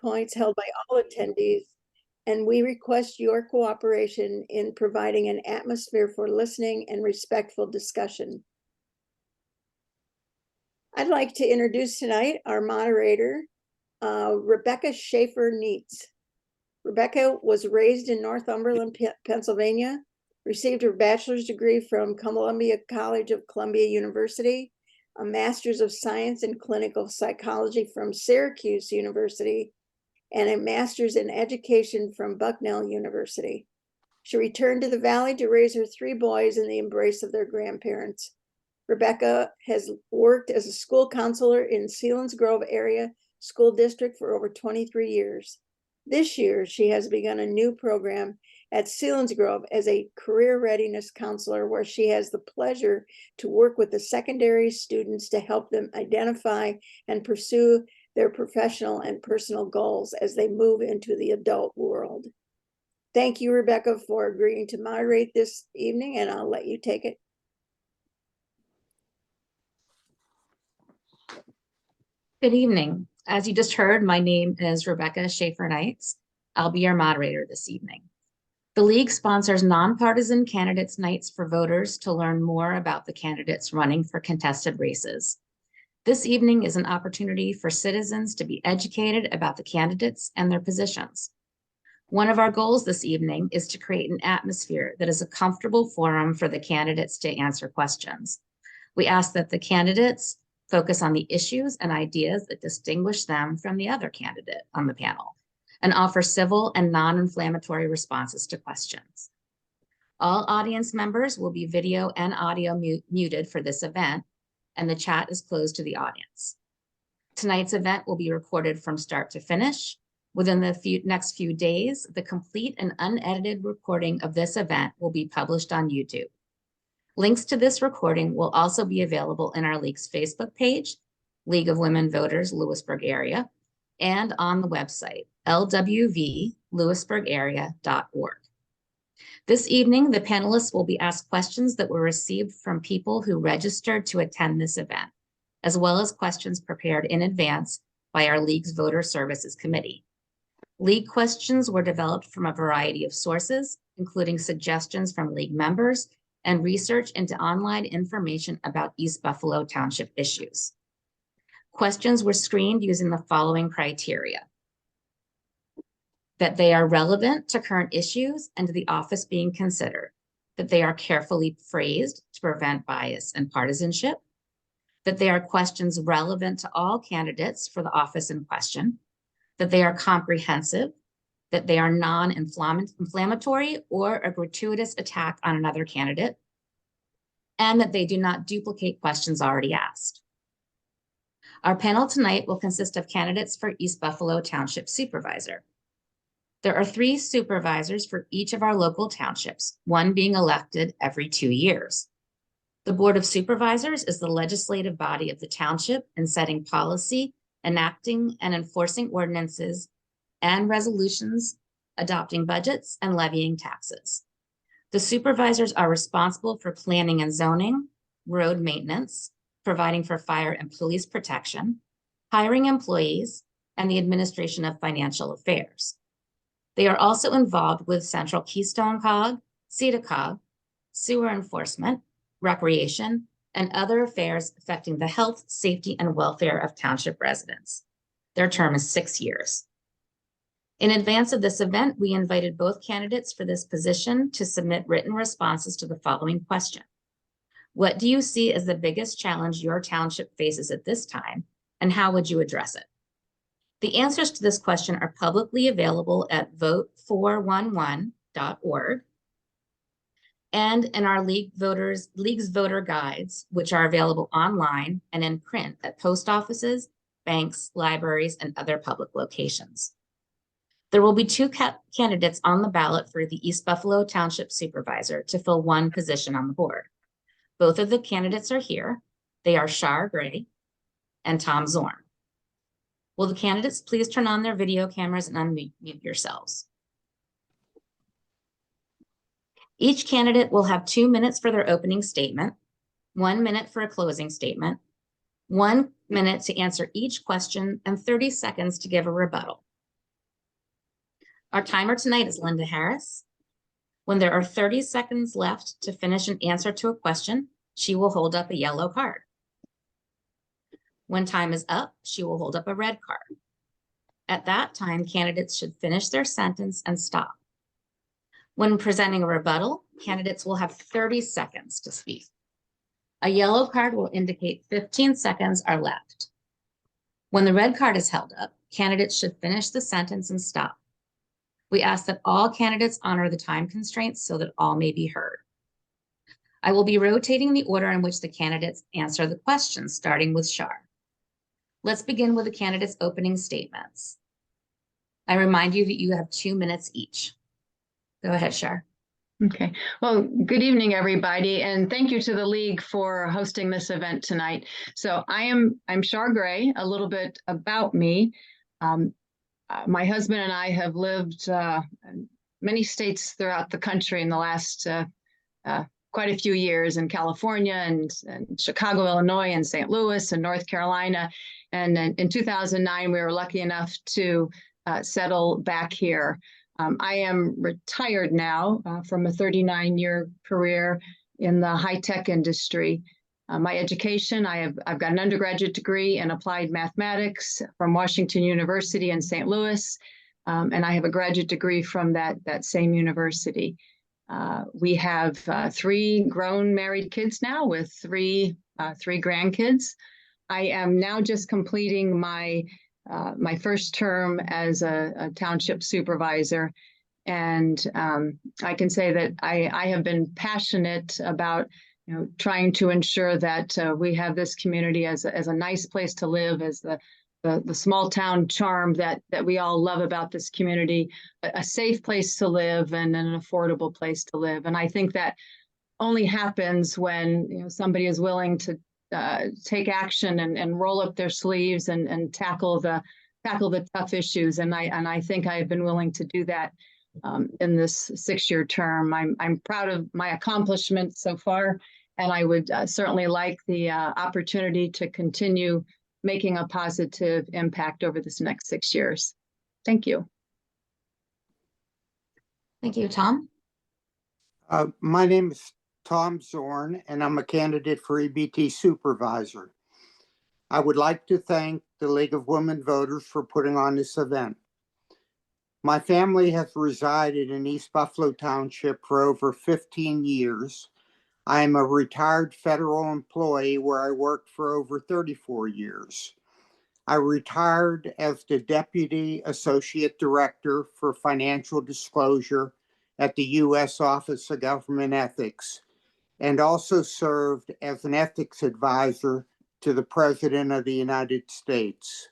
points held by all attendees, and we request your cooperation in providing an atmosphere for listening and respectful discussion. I'd like to introduce tonight our moderator, Rebecca Schaefer-Neitz. Rebecca was raised in Northumberland, Pennsylvania, received her bachelor's degree from Columbia College of Columbia University, a master's of science in clinical psychology from Syracuse University, and a master's in education from Bucknell University. She returned to the Valley to raise her 3 boys in the embrace of their grandparents. Rebecca has worked as a school counselor in Selinsgrove area school district for over 23 years. This year, she has begun a new program at Selinsgrove as a career readiness counselor, where she has the pleasure to work with the secondary students to help them identify and pursue their professional and personal goals as they move into the adult world. Thank you, Rebecca, for agreeing to moderate this evening, and I'll let you take it. Good evening. As you just heard, my name is Rebecca Schaefer-Neitz. I'll be your moderator this evening. The League sponsors nonpartisan candidates nights for voters to learn more about the candidates running for contested races. This evening is an opportunity for citizens to be educated about the candidates and their positions. One of our goals this evening is to create an atmosphere that is a comfortable forum for the candidates to answer questions. We ask that the candidates focus on the issues and ideas that distinguish them from the other candidate on the panel, and offer civil and non-inflammatory responses to questions. All audience members will be video and audio muted for this event, and the chat is closed to the audience. Tonight's event will be recorded from start to finish. Within the next few days, the complete and unedited recording of this event will be published on YouTube. Links to this recording will also be available in our League's Facebook page, League of Women Voters, Lewisburg area, and on the website, lwvlewisburgarea.org. This evening, the panelists will be asked questions that were received from people who registered to attend this event, as well as questions prepared in advance by our League's Voter Services Committee. League questions were developed from a variety of sources, including suggestions from League members and research into online information about East Buffalo Township issues. Questions were screened using the following criteria: that they are relevant to current issues and to the office being considered, that they are carefully phrased to prevent bias and partisanship, that they are questions relevant to all candidates for the office in question, that they are comprehensive, that they are non-inflammatory or a gratuitous attack on another candidate, and that they do not duplicate questions already asked. Our panel tonight will consist of candidates for East Buffalo Township Supervisor. There are 3 supervisors for each of our local townships, one being elected every 2 years. The Board of Supervisors is the legislative body of the township in setting policy, enacting and enforcing ordinances and resolutions, adopting budgets, and levying taxes. The supervisors are responsible for planning and zoning, road maintenance, providing for fire and police protection, hiring employees, and the administration of financial affairs. They are also involved with Central Keystone Cog, CEDACOG, sewer enforcement, recreation, and other affairs affecting the health, safety, and welfare of township residents. Their term is 6 years. In advance of this event, we invited both candidates for this position to submit written responses to the following question: what do you see as the biggest challenge your township faces at this time, and how would you address it? The answers to this question are publicly available at vote411.org and in our League's voter guides, which are available online and in print at post offices, banks, libraries, and other public locations. There will be 2 candidates on the ballot for the East Buffalo Township Supervisor to fill one position on the board. Both of the candidates are here. They are Shar Gray and Tom Zorn. Will the candidates please turn on their video cameras and unmute yourselves? Each candidate will have 2 minutes for their opening statement, 1 minute for a closing statement, 1 minute to answer each question, and 30 seconds to give a rebuttal. Our timer tonight is Linda Harris. When there are 30 seconds left to finish an answer to a question, she will hold up a yellow card. When time is up, she will hold up a red card. At that time, candidates should finish their sentence and stop. When presenting a rebuttal, candidates will have 30 seconds to speak. A yellow card will indicate 15 seconds are left. When the red card is held up, candidates should finish the sentence and stop. We ask that all candidates honor the time constraints so that all may be heard. I will be rotating the order in which the candidates answer the questions, starting with Shar. Let's begin with the candidates' opening statements. I remind you that you have 2 minutes each. Go ahead, Shar. Okay. Well, good evening, everybody, and thank you to the League for hosting this event tonight. So I'm Shar Gray. A little bit about me. My husband and I have lived in many states throughout the country in the last quite a few years, in California and Chicago, Illinois, and St. Louis and North Carolina. And in 2009, we were lucky enough to settle back here. I am retired now from a 39-year career in the high-tech industry. My education, I've got an undergraduate degree in applied mathematics from Washington University in St. Louis, and I have a graduate degree from that same university. We have 3 grown married kids now with three grandkids. I am now just completing my first term as a township supervisor. And I can say that I have been passionate about trying to ensure that we have this community as a nice place to live, as the small town charm that we all love about this community, a safe place to live and an affordable place to live. And I think that only happens when somebody is willing to take action and roll up their sleeves and tackle the tough issues. And I think I've been willing to do that in this 6-year term. I'm proud of my accomplishments so far, and I would certainly like the opportunity to continue making a positive impact over this next 6 years. Thank you. Thank you, Tom. My name is Tom Zorn, and I'm a candidate for EBT supervisor. I would like to thank the League of Women Voters for putting on this event. My family has resided in East Buffalo Township for over 15 years. I am a retired federal employee where I worked for over 34 years. I retired as the Deputy Associate Director for Financial Disclosure at the U.S. Office of Government Ethics, and also served as an ethics advisor to the President of the United States.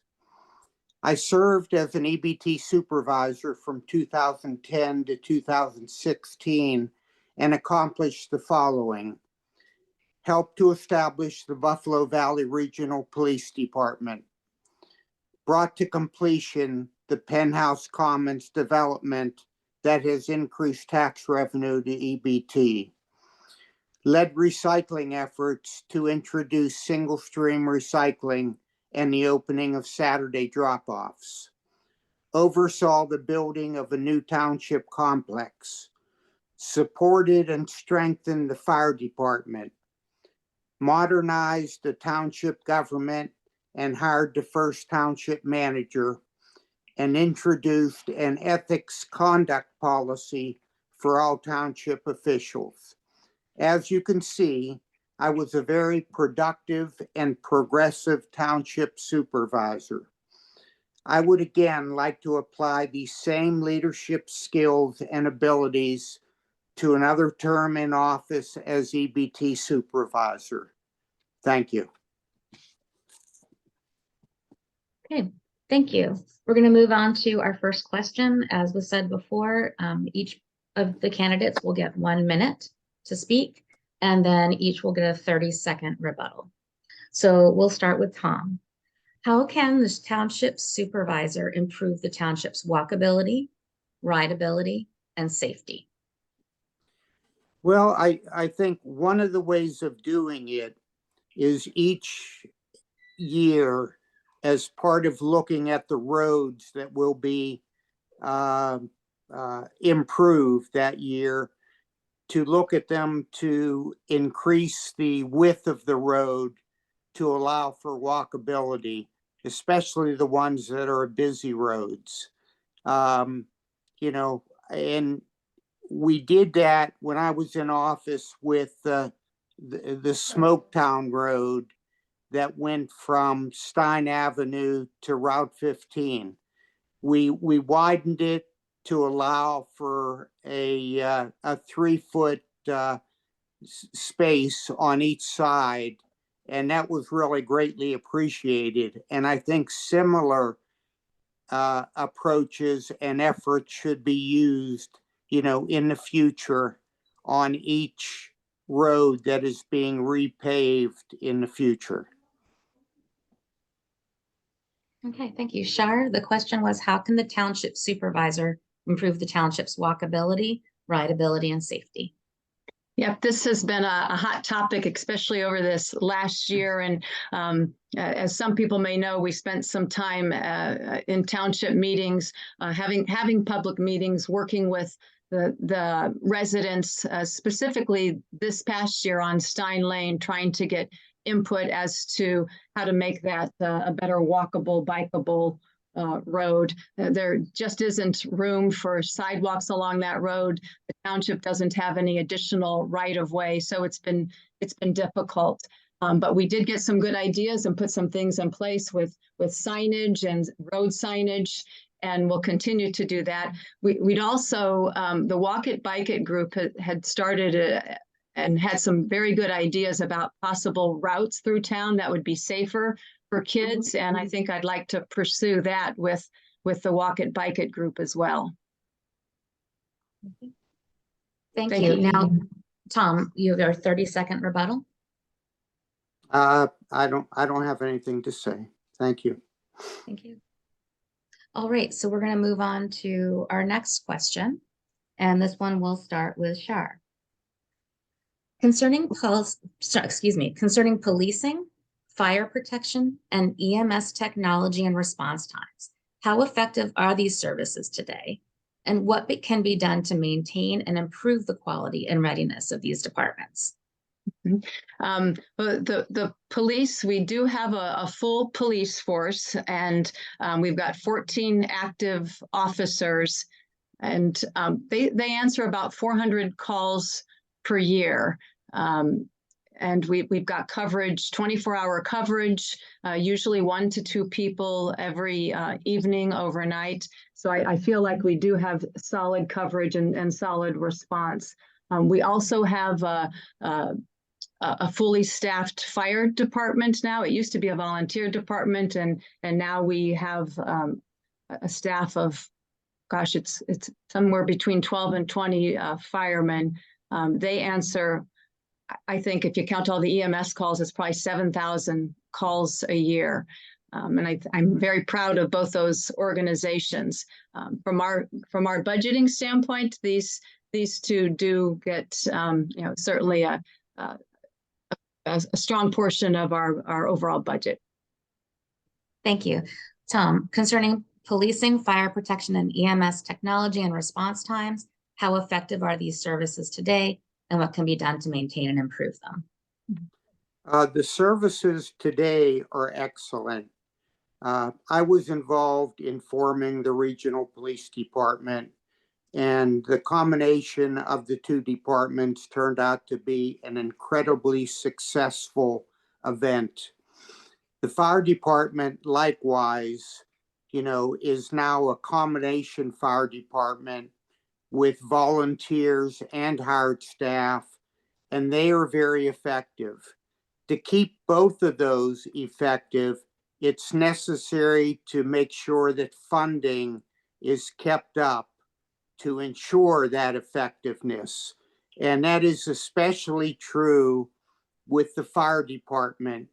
I served as an EBT supervisor from 2010 to 2016 and accomplished the following: helped to establish the Buffalo Valley Regional Police Department, brought to completion the Penthouse Commons development that has increased tax revenue to EBT, led recycling efforts to introduce single stream recycling and the opening of Saturday drop-offs, oversaw the building of a new township complex, supported and strengthened the fire department, modernized the township government and hired the first township manager, and introduced an ethics conduct policy for all township officials. As you can see, I was a very productive and progressive township supervisor. I would again like to apply these same leadership skills and abilities to another term in office as EBT supervisor. Thank you. Okay, thank you. We're going to move on to our first question. As was said before, each of the candidates will get 1 minute to speak, and then each will get a 30-second rebuttal. So we'll start with Tom. How can this township supervisor improve the township's walkability, rideability, and safety? Well, I think one of the ways of doing it is each year, as part of looking at the roads that will be improved that year, to look at them to increase the width of the road to allow for walkability, especially the ones that are busy roads. You know, and we did that when I was in office with the Smoketown Road that went from Stein Avenue to Route 15. We widened it to allow for a 3-foot space on each side, and that was really greatly appreciated. And I think similar approaches and efforts should be used, you know, in the future on each road that is being repaved in the future. Okay, thank you. Shar, the question was, how can the township supervisor improve the township's walkability, rideability, and safety? Yep, this has been a hot topic, especially over this last year. And as some people may know, we spent some time in township meetings, having public meetings, working with the residents, specifically this past year on Stein Lane, trying to get input as to how to make that a better walkable, bikeable road. There just isn't room for sidewalks along that road. The township doesn't have any additional right of way, so it's been difficult. But we did get some good ideas and put some things in place with signage and road signage, and we'll continue to do that. We'd also, the Walk It, Bike It group had started and had some very good ideas about possible routes through town that would be safer for kids. And I think I'd like to pursue that with the Walk It, Bike It group as well. Thank you. Now, Tom, you have your 30-second rebuttal. I don't have anything to say. Thank you. Thank you. All right, so we're going to move on to our next question. And this one will start with Shar. Concerning policing, fire protection, and EMS technology and response times, how effective are these services today? And what can be done to maintain and improve the quality and readiness of these departments? The police, we do have a full police force, and we've got 14 active officers, and they answer about 400 calls per year. And we've got coverage, 24-hour coverage, usually 1 to 2 people every evening, overnight. So I feel like we do have solid coverage and solid response. We also have a fully staffed fire department now. It used to be a volunteer department, and now we have a staff of, gosh, it's somewhere between 12 and 20 firemen. They answer, I think if you count all the EMS calls, it's probably 7,000 calls a year. And I'm very proud of both those organizations. From our budgeting standpoint, these two do get certainly a strong portion of our overall budget. Thank you. Tom, concerning policing, fire protection, and EMS technology and response times, how effective are these services today, and what can be done to maintain and improve them? The services today are excellent. I was involved in forming the regional police department, and the combination of the two departments turned out to be an incredibly successful event. The fire department, likewise, is now a combination fire department with volunteers and hired staff, and they are very effective. To keep both of those effective, it's necessary to make sure that funding is kept up to ensure that effectiveness. And that is especially true with the fire department,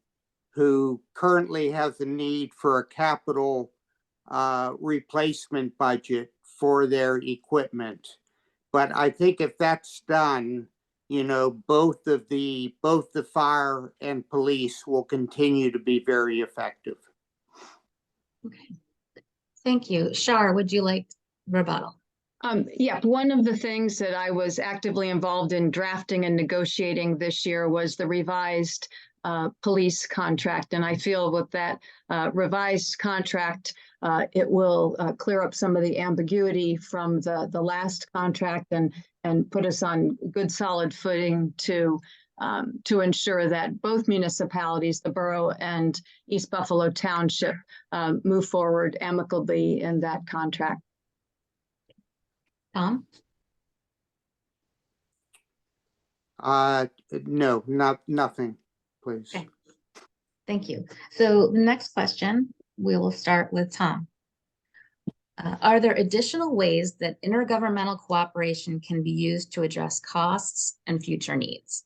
who currently has a need for a capital replacement budget for their equipment. But I think if that's done, both the fire and police will continue to be very effective. Okay. Thank you. Shar, would you like rebuttal? Yeah, one of the things that I was actively involved in drafting and negotiating this year was the revised police contract. And I feel with that revised contract, it will clear up some of the ambiguity from the last contract and put us on good solid footing to ensure that both municipalities, the borough and East Buffalo Township, move forward amicably in that contract. Tom? No, nothing, please. Okay. Thank you. So the next question, we will start with Tom. Are there additional ways that intergovernmental cooperation can be used to address costs and future needs?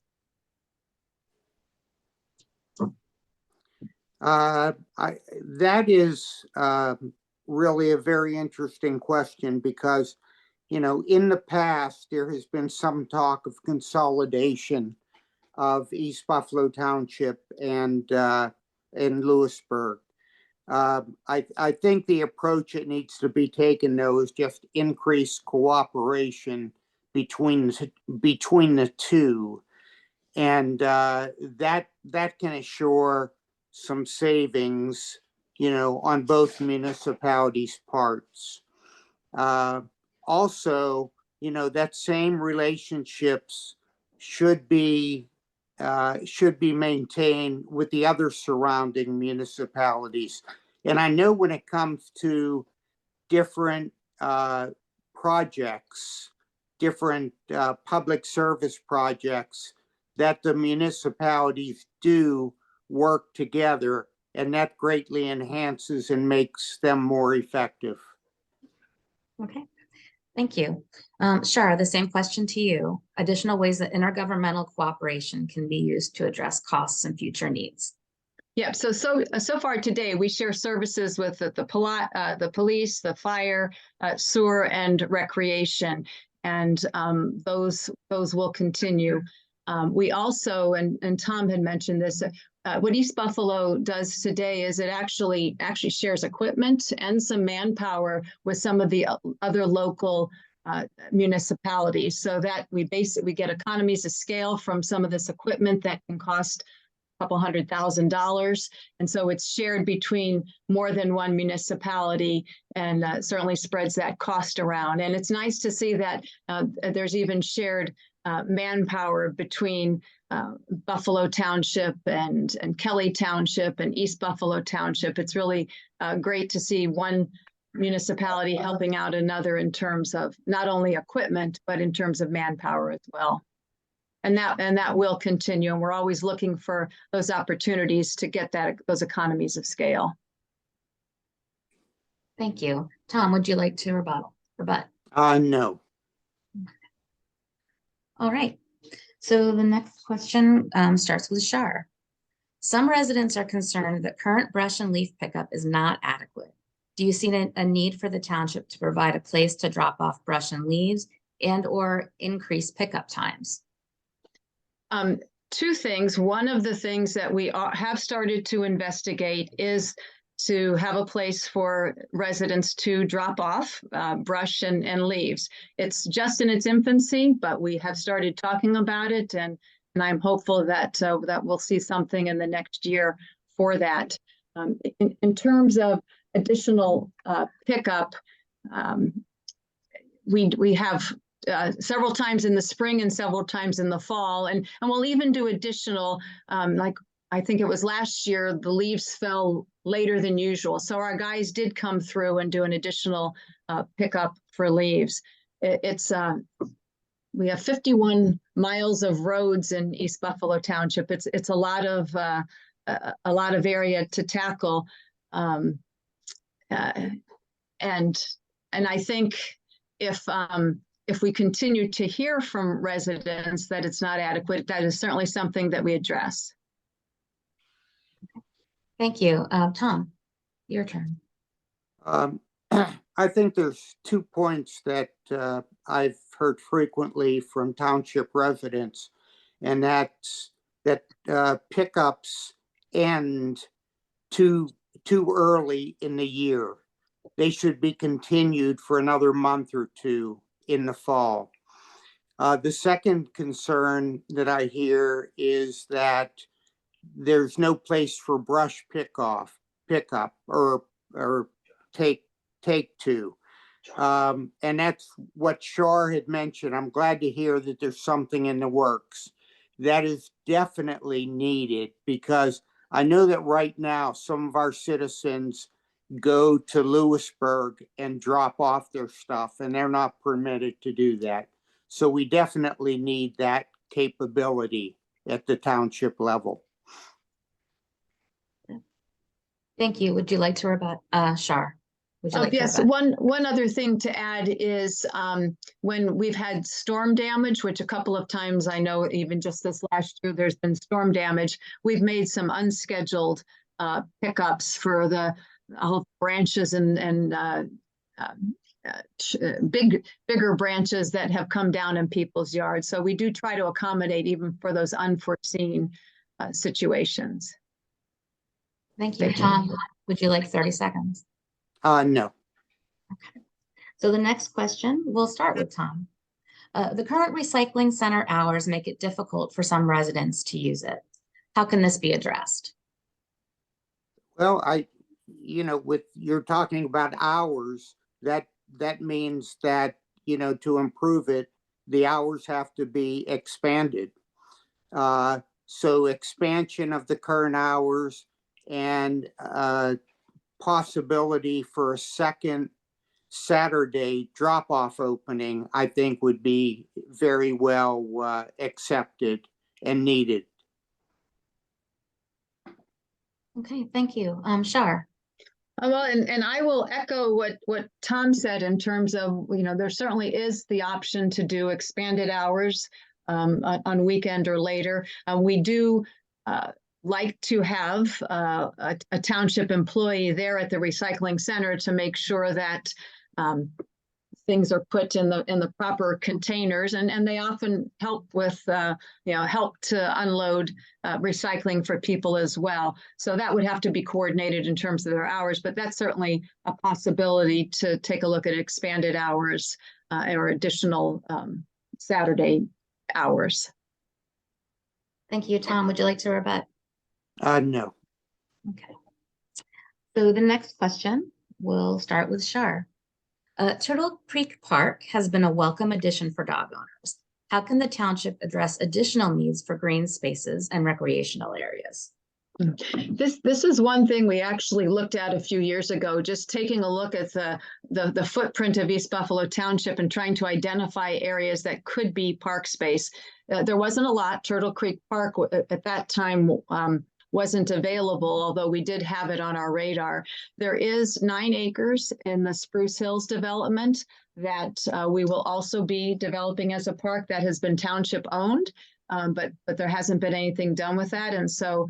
That is really a very interesting question because, you know, in the past, there has been some talk of consolidation of East Buffalo Township and Lewisburg. I think the approach that needs to be taken, though, is just increased cooperation between the two, and that can assure some savings, you know, on both municipalities' parts. Also, you know, that same relationships should be maintained with the other surrounding municipalities. And I know when it comes to different projects, different public service projects, that the municipalities do work together, and that greatly enhances and makes them more effective. Okay, thank you. Shar, the same question to you. Additional ways that intergovernmental cooperation can be used to address costs and future needs. Yeah, so far today, we share services with the police, the fire, sewer, and recreation, and those will continue. We also, and Tom had mentioned this, what East Buffalo does today is it actually shares equipment and some manpower with some of the other local municipalities, so that we get economies of scale from some of this equipment that can cost couple $100,000, and so it's shared between more than one municipality, and certainly spreads that cost around. And it's nice to see that there's even shared manpower between Buffalo Township and Kelly Township and East Buffalo Township. It's really great to see one municipality helping out another in terms of not only equipment, but in terms of manpower as well. And that will continue, and we're always looking for those opportunities to get those economies of scale. Thank you. Tom, would you like to rebut? No. All right. So the next question starts with Shar. Some residents are concerned that current brush and leaf pickup is not adequate. Do you see a need for the township to provide a place to drop off brush and leaves and/or increase pickup times? Two things. One of the things that we have started to investigate is to have a place for residents to drop off brush and leaves. It's just in its infancy, but we have started talking about it, and I'm hopeful that that we'll see something in the next year for that. In terms of additional pickup, we have several times in the spring and several times in the fall, and we'll even do additional, like I think it was last year, the leaves fell later than usual, so our guys did come through and do an additional pickup for leaves. We have 51 miles of roads in East Buffalo Township. It's a lot of area to tackle, and I think if we continue to hear from residents that it's not adequate, that is certainly something that we address. Thank you. Tom, your turn. I think there's 2 points that I've heard frequently from township residents, and that's that pickups end too early in the year. They should be continued for another month or two in the fall. The second concern that I hear is that there's no place for brush pickup or take to. And that's what Shar had mentioned. I'm glad to hear that there's something in the works. That is definitely needed, because I know that right now some of our citizens go to Lewisburg and drop off their stuff, and they're not permitted to do that. So we definitely need that capability at the township level. Thank you. Would you like to rebut, Shar? Would you like to Yes, rebut? one other thing to add is when we've had storm damage, which a couple of times, I know even just this last year, there's been storm damage. We've made some unscheduled pickups for the branches and bigger branches that have come down in people's yards. So we do try to accommodate even for those unforeseen situations. Thank you. Tom, would you like 30 seconds? No. Okay. So the next question, we'll start with Tom. The current recycling center hours make it difficult for some residents to use it. How can this be addressed? Well, with you're talking about hours, that means that, to improve it, the hours have to be expanded. So expansion of the current hours and possibility for a second Saturday drop-off opening, I think would be very well accepted and needed. Okay, thank you. Shar. Well, and I will echo what Tom said in terms of, there certainly is the option to do expanded hours on weekend or later. We do like to have a township employee there at the recycling center to make sure that things are put in the proper containers, and they often help with help to unload recycling for people as well. So that would have to be coordinated in terms of their hours, but that's certainly a possibility to take a look at expanded hours or additional Saturday hours. Thank you. Tom, would you like to rebut? No. Okay. So the next question, we'll start with Shar. Turtle Creek Park has been a welcome addition for dog owners. How can the township address additional needs for green spaces and recreational areas? This is one thing we actually looked at a few years ago, just taking a look at the footprint of East Buffalo Township and trying to identify areas that could be park space. There wasn't a lot. Turtle Creek Park at that time wasn't available, although we did have it on our radar. There is 9 acres in the Spruce Hills development that we will also be developing as a park that has been township owned, but there hasn't been anything done with that. And so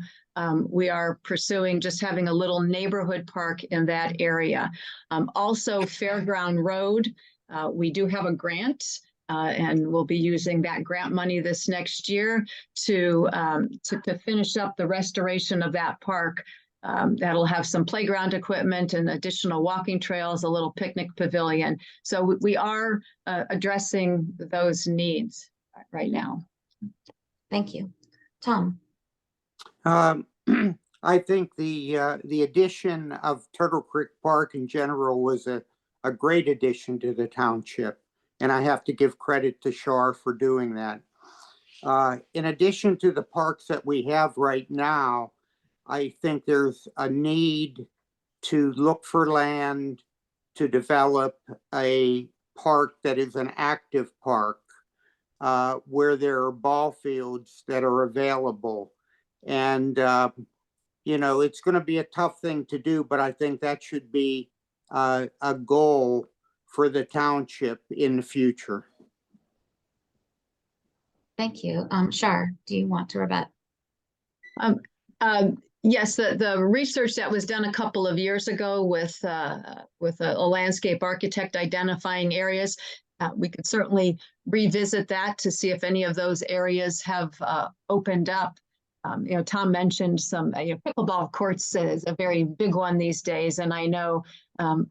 we are pursuing just having a little neighborhood park in that area. Also Fairground Road, we do have a grant and we'll be using that grant money this next year to finish up the restoration of that park. That'll have some playground equipment and additional walking trails, a little picnic pavilion. So we are addressing those needs right now. Thank you. Tom. I think the addition of Turtle Creek Park in general was a great addition to the township. And I have to give credit to Shar for doing that. In addition to the parks that we have right now, I think there's a need to look for land to develop a park that is an active park where there are ball fields that are available. And, it's going to be a tough thing to do, but I think that should be a goal for the township in the future. Thank you. Shar, do you want to rebut? Yes, the research that was done a couple of years ago with a landscape architect identifying areas, we could certainly revisit that to see if any of those areas have opened up. Tom mentioned some, pickleball courts is a very big one these days, and I know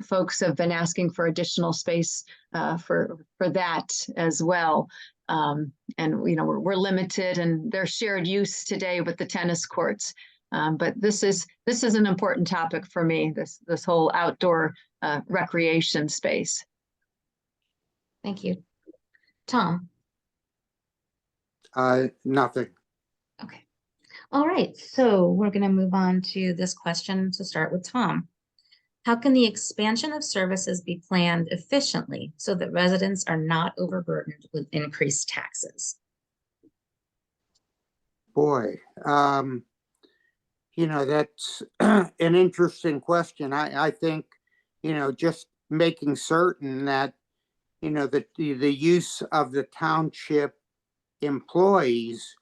folks have been asking for additional space for that as well. And we're limited, and they're shared use today with the tennis courts. But this is an important topic for me. This whole outdoor recreation space. Thank you. Tom? Nothing. Okay. All right, so we're going to move on to this question to start with Tom. How can the expansion of services be planned efficiently so that residents are not overburdened with increased taxes? Boy, that's an interesting question. I think, just making certain that, that the use of the township employees,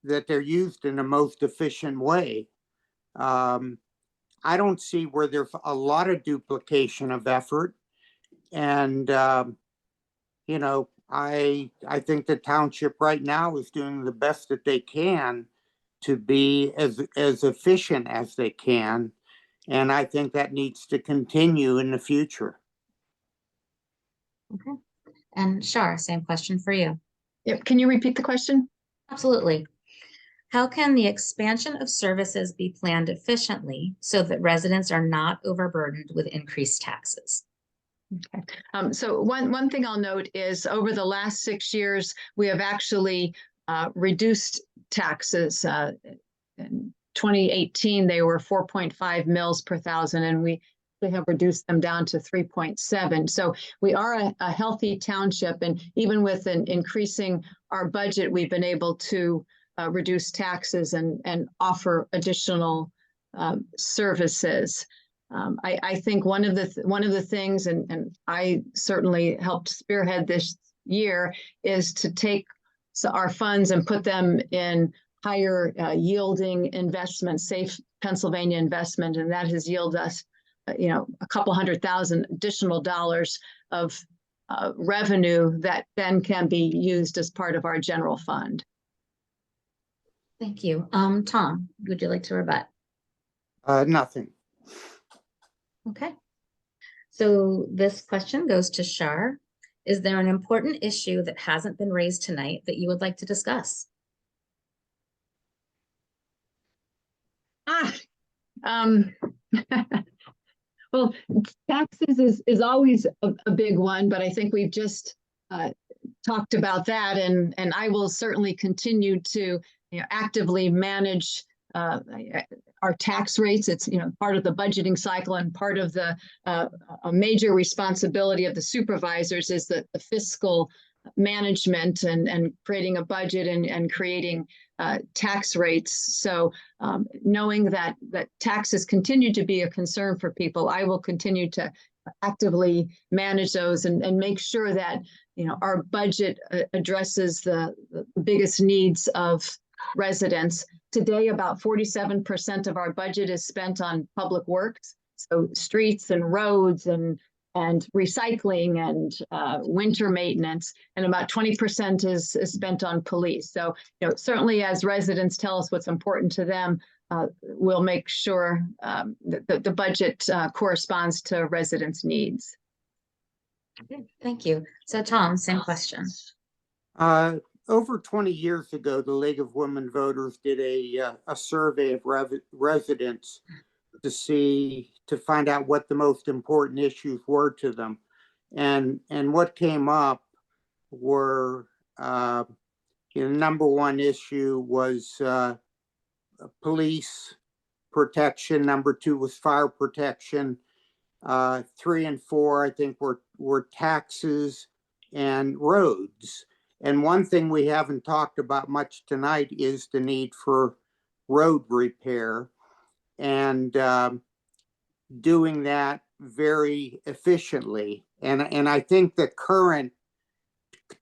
that they're used in the most efficient way. I don't see where there's a lot of duplication of effort. And, I think the township right now is doing the best that they can to be as efficient as they can. And I think that needs to continue in the future. Okay. And Shar, same question for you. Yep. Can you repeat the question? Absolutely. How can the expansion of services be planned efficiently so that residents are not overburdened with increased taxes? Okay. So one thing I'll note is over the last 6 years, we have actually reduced taxes. In 2018, they were 4.5 mils per thousand, and we have reduced them down to 3.7. So we are a healthy township, and even with increasing our budget, we've been able to reduce taxes and offer additional services. I think one of the things, and I certainly helped spearhead this year, is to take our funds and put them in higher yielding investments, safe Pennsylvania investment, and that has yielded us, a couple $100,000 additional dollars of revenue that then can be used as part of our general fund. Thank you. Tom, would you like to rebut? Nothing. Okay. So this question goes to Shar. Is there an important issue that hasn't been raised tonight that you would like to discuss? Well, taxes is always a big one, but I think we've just talked about that, and I will certainly continue to actively manage our tax rates. It's part of the budgeting cycle, and part of the a major responsibility of the supervisors is the fiscal management and creating a budget and creating tax rates. So knowing that taxes continue to be a concern for people, I will continue to actively manage those and make sure that our budget addresses the biggest needs of residents. Today, about 47% of our budget is spent on public works, so streets and roads and recycling and winter maintenance, and about 20% is spent on police. So, certainly as residents tell us what's important to them, we'll make sure that the budget corresponds to residents' needs. Okay, thank you. So Tom, same question. Over 20 years ago, the League of Women Voters did a survey of residents to find out what the most important issues were to them. And what came up were, number one issue was police protection. Number two was fire protection. 3 and 4, I think, were taxes and roads. And one thing we haven't talked about much tonight is the need for road repair, and doing that very efficiently. And I think the current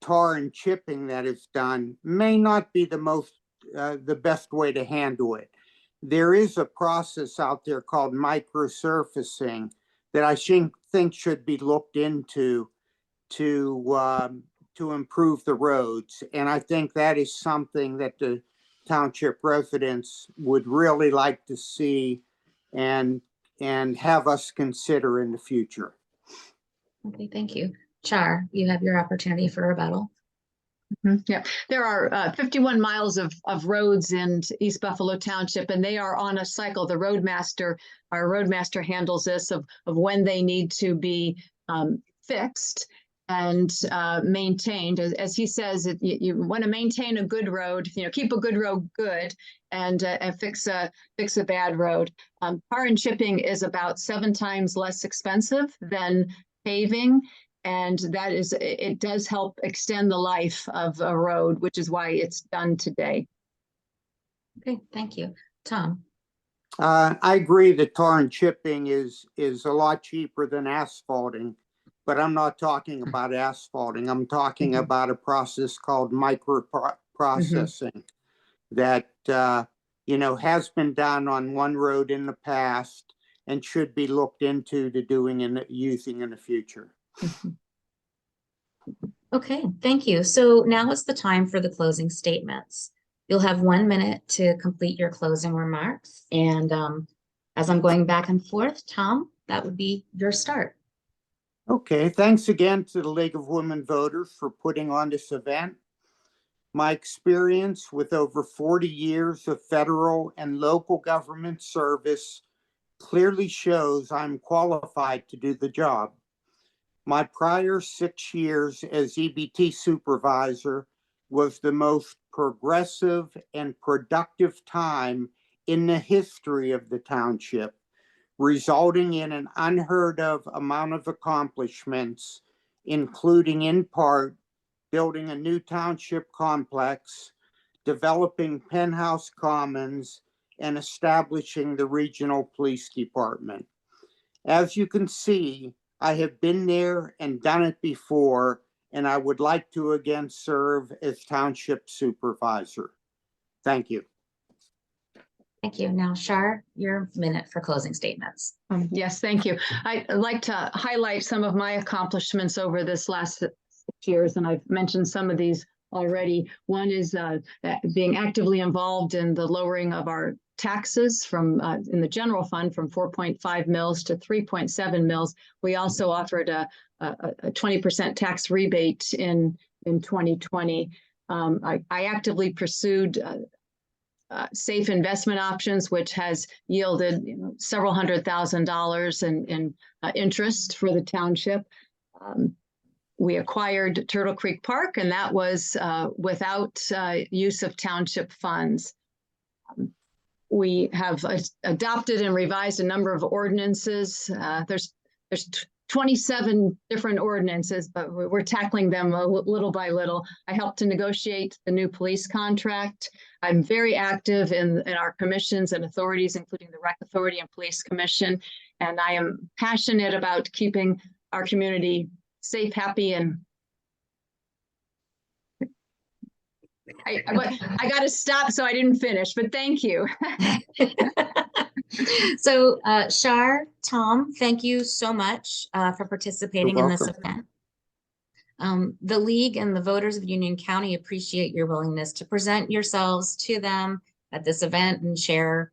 tar and chipping that is done may not be the best way to handle it. There is a process out there called microsurfacing that I think should be looked into to improve the roads. And I think that is something that the township residents would really like to see and have us consider in the future. Okay, thank you. Char, you have your opportunity for rebuttal. Yeah, there are 51 miles of roads in East Buffalo Township, and they are on a cycle. Our roadmaster handles this of when they need to be fixed and maintained. As he says, you want to maintain a good road, keep a good road good, and fix a bad road. Tar and chipping is about 7 times less expensive than paving. And it does help extend the life of a road, which is why it's done today. Okay, thank you. Tom? I agree that tar and chipping is a lot cheaper than asphalting, but I'm not talking about asphalting. I'm talking about a process called microprocessing that, has been done on one road in the past and should be looked into to doing and using in the future. Okay, thank you. So now is the time for the closing statements. You'll have 1 minute to complete your closing remarks. And as I'm going back and forth, Tom, that would be your start. Okay, thanks again to the League of Women Voters for putting on this event. My experience with over 40 years of federal and local government service clearly shows I'm qualified to do the job. My prior 6 years as EBT supervisor was the most progressive and productive time in the history of the township, resulting in an unheard of amount of accomplishments, including in part building a new township complex, developing Penthouse Commons, and establishing the regional police department. As you can see, I have been there and done it before, and I would like to again serve as township supervisor. Thank you. Thank you. Now, Char, your minute for closing statements. Yes, thank you. I'd like to highlight some of my accomplishments over this last 6 years, and I've mentioned some of these already. One is being actively involved in the lowering of our taxes from in the general fund from 4.5 mils to 3.7 mils. We also offered a 20% tax rebate in 2020. I actively pursued safe investment options, which has yielded several $100,000 in interest for the township. We acquired Turtle Creek Park, and that was without use of township funds. We have adopted and revised a number of ordinances. There's 27 different ordinances, but we're tackling them little by little. I helped to negotiate the new police contract. I'm very active in our commissions and authorities, including the Rec Authority and Police Commission, and I am passionate about keeping our community safe, happy, and I got to stop, so I didn't finish, but thank you. So, Char, Tom, thank you so much for participating in this event. The League and the voters of Union County appreciate your willingness to present yourselves to them at this event and share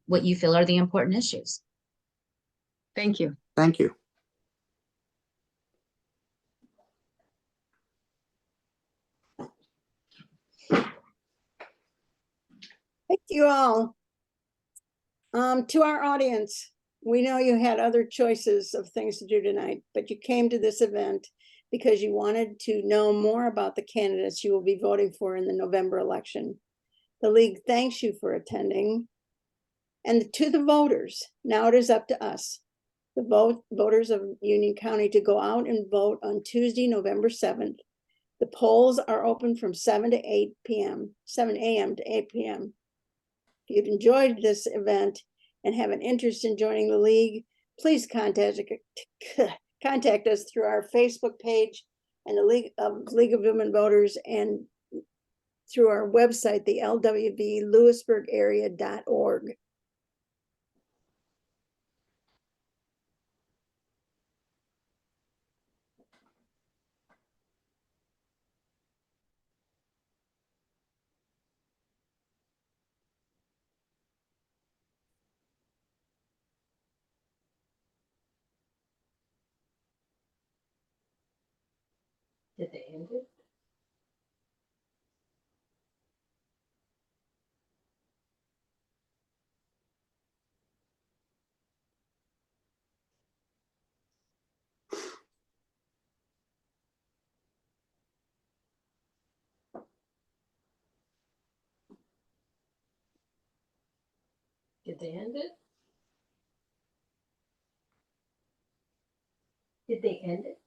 what you feel are the important issues. Thank you. Thank you. Thank you all. To our audience, we know you had other choices of things to do tonight, but you came to this event because you wanted to know more about the candidates you will be voting for in the November election. The League thanks you for attending. And to the voters, now it is up to us, the voters of Union County, to go out and vote on Tuesday, November 7th. The polls are open from 7 to 8 p.m., 7 a.m. to 8 p.m. If you've enjoyed this event and have an interest in joining the League, please contact us through our Facebook page and the League of Women Voters, and through our website, the lwvlewisburgarea.org. Did they end it? Did they end it? Did they end it?